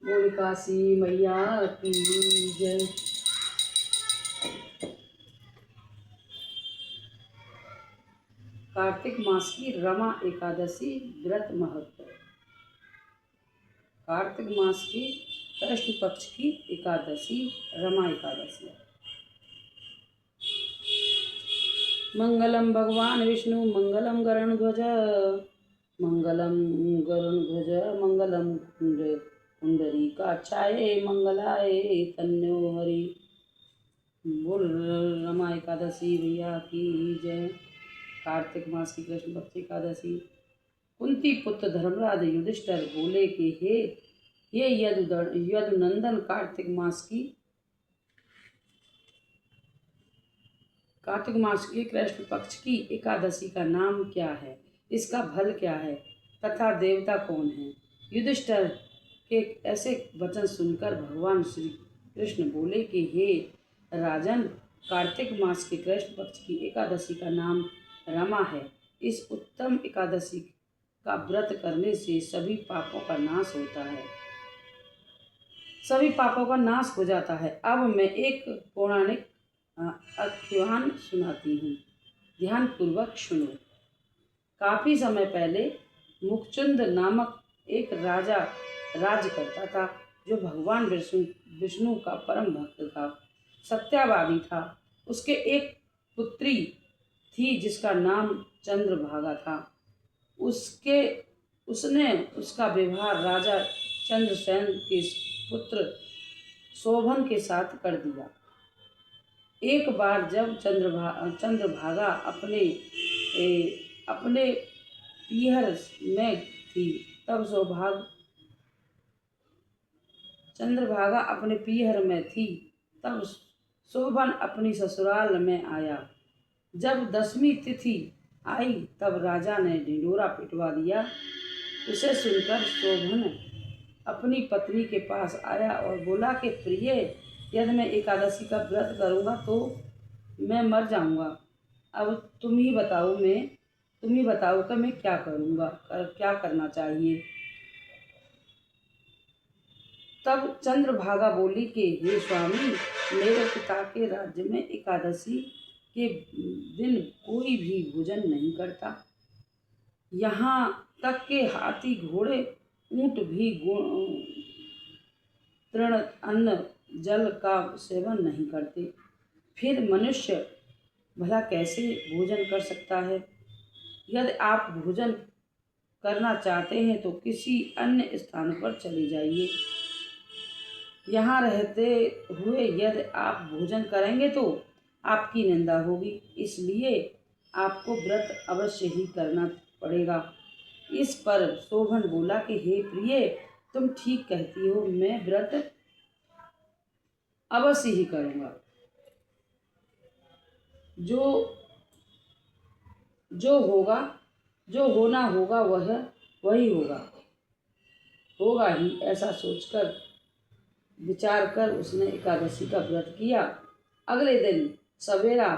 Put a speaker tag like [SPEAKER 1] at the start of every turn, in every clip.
[SPEAKER 1] बोल काशी मैया की जय। कार्तिक मास की रमा एकादशी व्रत महत्व। कार्तिक मास की कृष्ण पक्ष की एकादशी रमा एकादशी। मंगलम भगवान विष्णु मंगलम गरुड़ध्वज मंगलम गरुड़ध्वज मंगलम कुंडरीकाक्षाय मंगलाय तन्नो हरि। बोल रमा एकादशी भैया की जय। कार्तिक मास की कृष्ण पक्ष एकादशी। कुंती पुत्र धर्मराज युधिष्ठिर बोले कि हे यदुनंदन, कार्तिक मास की कृष्ण पक्ष की एकादशी का नाम क्या है, इसका फल क्या है तथा देवता कौन है। युधिष्ठिर के ऐसे वचन सुनकर भगवान श्री कृष्ण बोले कि हे राजन, कार्तिक मास की कृष्ण पक्ष की एकादशी का नाम रमा है। इस उत्तम एकादशी का व्रत करने से सभी पापों का नाश होता है, सभी पापों का नाश हो जाता है। अब मैं एक पौराणिक आख्यान सुनाती हूँ, ध्यान पूर्वक सुनो। काफी समय पहले मुखचुंद नामक एक राजा राज करता था, जो भगवान विष्णु का परम भक्त था, सत्यवादी था। उसके एक पुत्री थी जिसका नाम चंद्रभागा था। उसने उसका विवाह राजा चंद्रसेन के पुत्र शोभन के साथ कर दिया। एक बार जब चंद्रभागा अपने पीहर में थी, तब चंद्रभागा अपने पीहर में थी, तब शोभन अपनी ससुराल में आया। जब 10वीं तिथि आई तब राजा ने ढिंढोरा पिटवा दिया। उसे सुनकर शोभन अपनी पत्नी के पास आया और बोला कि प्रिय, यदि मैं एकादशी का व्रत करूँगा तो मैं मर जाऊँगा। अब तुम ही बताओ कि मैं क्या करूँगा, क्या करना चाहिए। तब चंद्रभागा बोली कि हे स्वामी, मेरे पिता के राज्य में एकादशी के दिन कोई भी भोजन नहीं करता। यहाँ तक के हाथी, घोड़े, ऊंट भी तृण, अन्न, जल का सेवन नहीं करते। फिर मनुष्य भला कैसे भोजन कर सकता है। यदि आप भोजन करना चाहते हैं तो किसी अन्य स्थान पर चले जाइए। यहाँ रहते हुए यदि आप भोजन करेंगे तो आपकी निंदा होगी, इसलिए आपको व्रत अवश्य ही करना पड़ेगा। इस पर शोभन बोला कि हे प्रिय, तुम ठीक कहती हो, मैं व्रत अवश्य ही करूँगा। जो होना होगा वही होगा ही, ऐसा सोचकर विचार कर उसने एकादशी का व्रत किया। अगले दिन सवेरा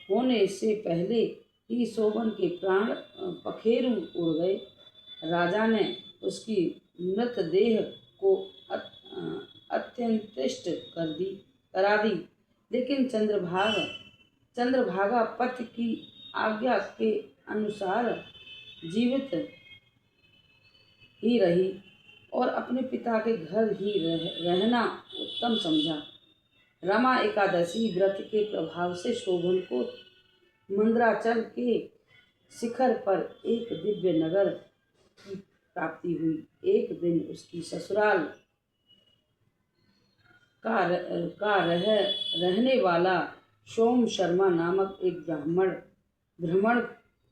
[SPEAKER 1] होने से पहले ही शोभन के प्राण पखेरु उड़ गए। राजा ने उसकी मृत देह को अत्यंतिष्ट करा दी, लेकिन चंद्रभागा पति की आज्ञा के अनुसार जीवित ही रही और अपने पिता के घर ही रहना उत्तम समझा। रमा एकादशी व्रत के प्रभाव से शोभन को मंदराचल के शिखर पर एक दिव्य नगर की प्राप्ति हुई। एक दिन उसकी ससुराल का रहने वाला सोम शर्मा नामक एक ब्राह्मण भ्रमण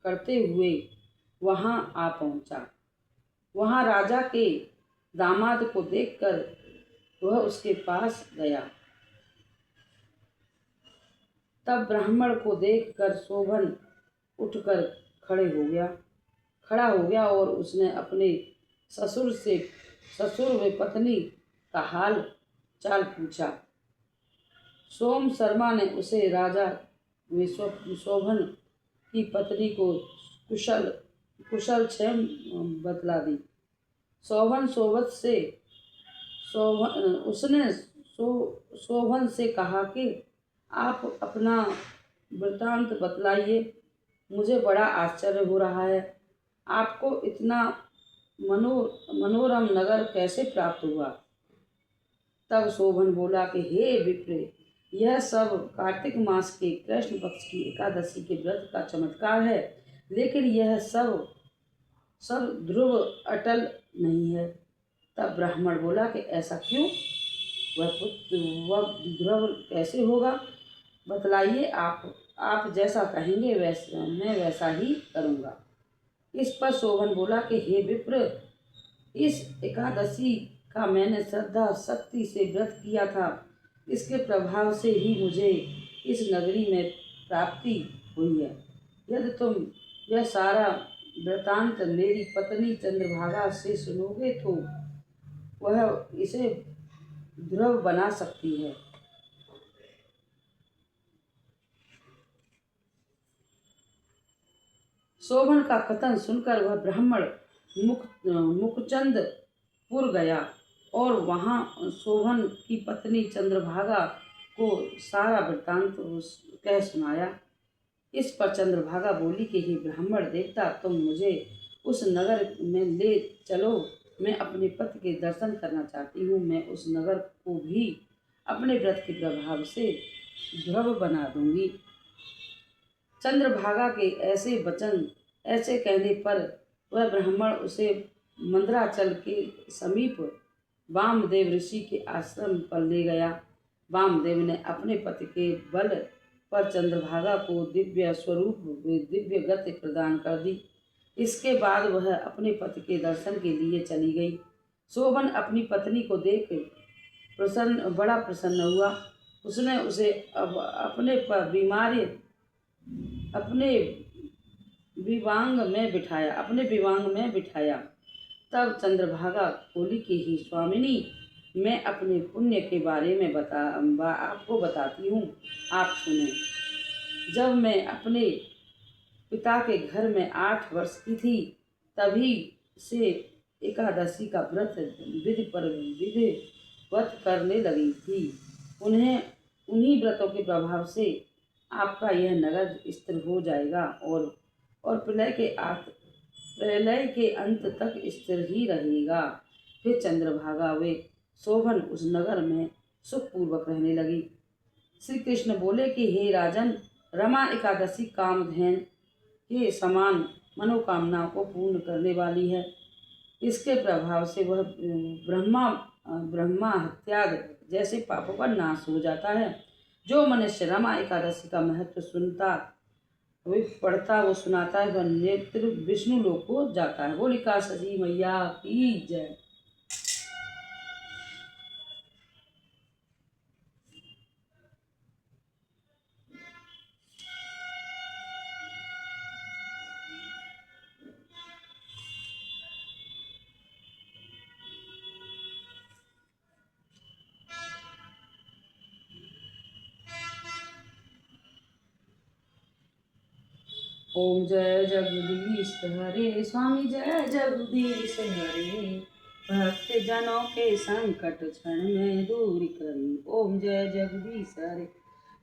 [SPEAKER 1] करते हुए वहां आ पहुंचा। वहां राजा के दामाद को देखकर वह उसके पास गया। तब ब्राह्मण को देखकर शोभन उठकर खड़ा हो गया और उसने अपने ससुर व पत्नी का हाल चाल पूछा। सोम शर्मा ने उसे राजा व शोभन की पत्नी को कुशल क्षेम बतला दी। शोभन उसने शोभन से कहा कि आप अपना वृत्तांत बतलाइए, मुझे बड़ा आश्चर्य हो रहा है। आपको इतना मनो मनोरम नगर कैसे प्राप्त हुआ? तब शोभन बोला कि हे विप्र, यह सब कार्तिक मास के कृष्ण पक्ष की एकादशी के व्रत का चमत्कार है, लेकिन यह सब सब ध्रुव अटल नहीं है। तब ब्राह्मण बोला कि ऐसा क्यों? वह ध्रुव कैसे होगा? बतलाइए। आप जैसा कहेंगे वैसा मैं वैसा ही करूँगा। इस पर शोभन बोला कि हे विप्र, इस एकादशी का मैंने श्रद्धा शक्ति से व्रत किया था। इसके प्रभाव से ही मुझे इस नगरी में प्राप्ति हुई है। यदि तुम यह सारा वृतांत मेरी पत्नी चंद्रभागा से सुनोगे तो वह इसे ध्रुव बना सकती है। शोभन का कथन सुनकर वह ब्राह्मण मुकचंदपुर गया और वहां शोभन की पत्नी चंद्रभागा को सारा वृतांत कह सुनाया। इस पर चंद्रभागा बोली कि हे ब्राह्मण देवता, तुम मुझे उस नगर में ले चलो। मैं अपने पति के दर्शन करना चाहती हूँ। मैं उस नगर को भी अपने व्रत के प्रभाव से ध्रुव बना दूंगी। चंद्रभागा के ऐसे कहने पर वह ब्राह्मण उसे मंदराचल के समीप वामदेव ऋषि के आश्रम पर ले गया। वामदेव ने अपने पति के बल पर चंद्रभागा को दिव्य गति प्रदान कर दी। इसके बाद वह अपने पति के दर्शन के लिए चली गई। शोभन अपनी पत्नी को देख बड़ा प्रसन्न हुआ। उसने उसे अपने विवांग में बिठाया। तब चंद्रभागा बोली कि ही स्वामिनी, मैं अपने पुण्य के बारे में आपको बताती हूँ, आप सुने। जब मैं अपने पिता के घर में 8 वर्ष की थी, तभी से एकादशी का व्रत विधिवत करने लगी थी। उन्हीं व्रतों के प्रभाव से आपका यह नगर स्थिर हो जाएगा और प्रलय के अंत तक स्थिर ही रहेगा। फिर चंद्रभागा वे शोभन उस नगर में सुखपूर्वक रहने लगी। श्री कृष्ण बोले कि हे राजन, रमा एकादशी कामधेन के समान मनोकामना को पूर्ण करने वाली है। इसके प्रभाव से वह ब्रह्मा हत्या जैसे पापों का नाश हो जाता है। जो मनुष्य रमा एकादशी का महत्व वो सुनाता है, वह नेत्र विष्णु लोक को जाता है। बोली काशी मैया की जय। ओम जय जगदीश हरे, स्वामी जय जगदीश हरे, भक्त जनों के संकट क्षण में दूर करी। ओम जय जगदीश हरे,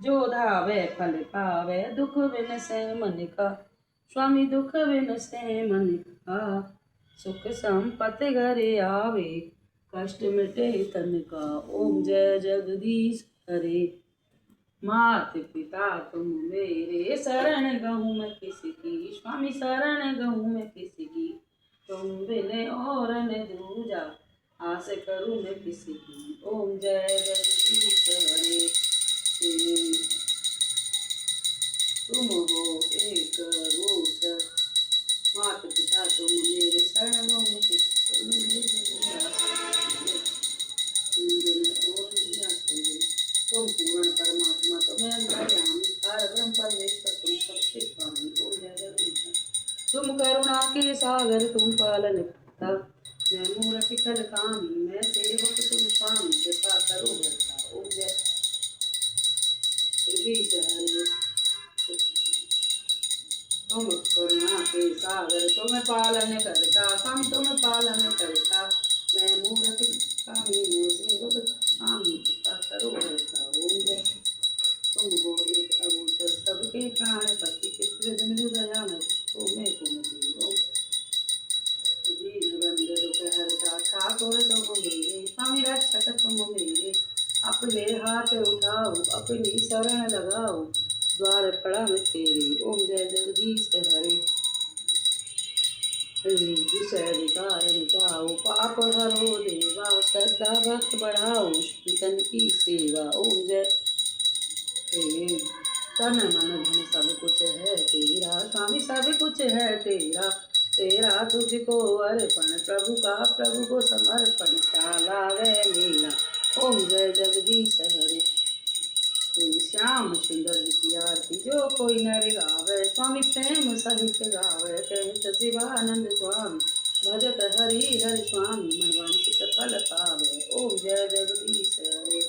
[SPEAKER 1] जो धावे फल पावे, दुख बिन से मन का, स्वामी दुख बिन से मन का, सुख संपत्ति घरे आवे, कष्ट मिटे तन का। ओम जय जगदीश हरे, मात पिता तुम मेरे, शरण गहूँ मैं किसकी, स्वामी शरण गहूँ मैं किसकी, तुम बिन और न दूजा, आस करूँ मैं किसकी। ओम जय जगदीश हरे, तुम हो एक रूप, मात पिता तुम मेरे, शरण गहूँ मैं किसकी, तुम पूर्ण परमात्मा, तुम्हें अंतर्यामी, परब्रह्म परमेश्वर, तुम सबके स्वामी। ओम जय जगदीश। तुम करुणा के सागर, तुम पालन करता, मैं मूर्ख खल कामी, मैं सेवक तुम स्वामी, कृपा करो भरता। ओम जय जगदीश हरे, तुम करुणा के सागर, तुम पालन करता, स्वामी तुम पालन करता, मैं मूर्ख स्वामी मैं सेवक स्वामी कृपा करो ऐसा ओम जय। तुम हो एक अगोचर सबके प्राण पति पितृ जमनु दया मैं तुम्हें कुमति ओम। दीन बंद दुख हरता ठाकुर तुम मेरे स्वामी रक्षक तुम मेरे। अपने हाथ उठाओ अपनी शरण लगाओ द्वार पड़ा मैं तेरे ओम जय जगदीश हरे। विषय विकार मिटाओ पाप हरो देवा श्रद्धा भक्त बढ़ाओ कीर्तन की सेवा ओम जय। तन मन धन सब कुछ है तेरा स्वामी सब कुछ है तेरा। तेरा तुझको अर्पण प्रभु का प्रभु को समर्पण क्या लावे मेरा ओम जय जगदीश हरे। श्याम सुंदर की आरती जो कोई नर गावे स्वामी प्रेम सहित गावे कहत शिवानंद स्वामी। भजत हरि हरि स्वामी मन वांछित फल पावे ओम जय जगदीश हरे।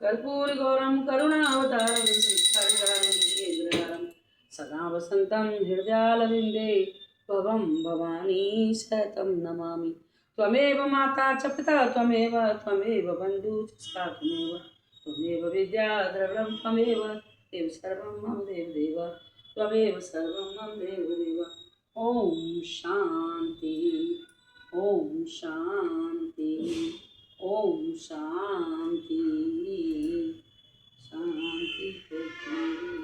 [SPEAKER 1] कर्पूर गौरम करुणावतारम संस्थानम सदा वसंतम हृदयालविंदे भवम भवानी सहितं नमामि। त्वमेव माता च पिता त्वमेव त्वमेव बन्धु च सखा त्वमेव त्वमेव विद्या द्रविणं त्वमेव देव सर्वं मम देवदेव त्वमेव सर्वं मम देवदेव। ओम शांति ओम शांति ओम शांति शांति।